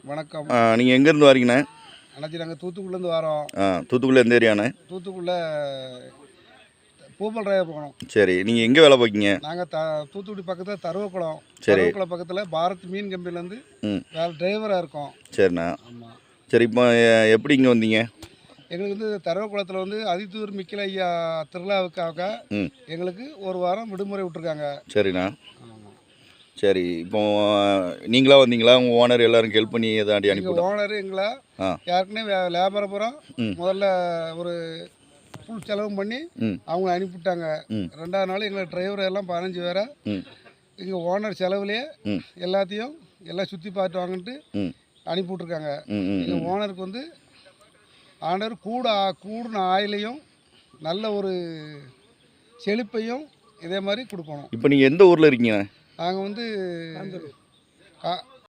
வணக்கம். நீங்கள் எங்கேருந்து வரீங்கண்ணே? அண்ணாச்சி நாங்கள் தூத்துக்குடிலேருந்து வரோம். தூத்துக்குடியில் எந்த ஏரியாண்ணே? தூத்துக்குடியில் பூமல் டிரைவர் போகணும். சரி, நீங்கள் எங்கே வேலை பார்க்கீங்க? நாங்கள் தூத்துக்குடி பக்கத்தில் தருவக்குளம். சரி. தருவக்குளம் பக்கத்தில் பாரத் மீன் கம்பெனிலேருந்து வேலை டிரைவராக இருக்கோம். சரிண்ணா. ஆமாம். சரி, இப்போ எப்படி இங்கே வந்தீங்க? எங்களுக்கு வந்து தருவக்குளத்தில் வந்து அதிதூர் மிக்கல் ஐயா திருவிழாவுக்காக எங்களுக்கு ஒரு வாரம் விடுமுறை விட்டுருக்காங்க. சரிண்ணா. ஆமாம். சரி, இப்போ நீங்களா வந்தீங்களா? உங்கள் ஓனர் எல்லாரும் ஹெல்ப் பண்ணி எதாண்டி அனுப்பி? ஓனர் எங்களை யாருக்குன்னே லேபரப்புறம் முதல்ல ஒரு ஃபுல் செலவும் பண்ணி அவங்க அனுப்பிவிட்டாங்க. 2வது நாள் எங்களை டிரைவர் எல்லாம் 15 பேரை எங்கள் ஓனர் செலவுலேயே எல்லாத்தையும் எல்லாம் சுற்றி பார்த்து வாங்கிட்டு அனுப்பிவிட்ருக்காங்க. எங்கள் ஓனருக்கு வந்து ஆண்டவர் கூடின ஆயிலையும் நல்ல ஒரு செழிப்பையும் இதே மாதிரி கொடுக்கணும். இப்போ நீங்கள் எந்த ஊரில் இருக்கீங்க? நாங்கள் வந்து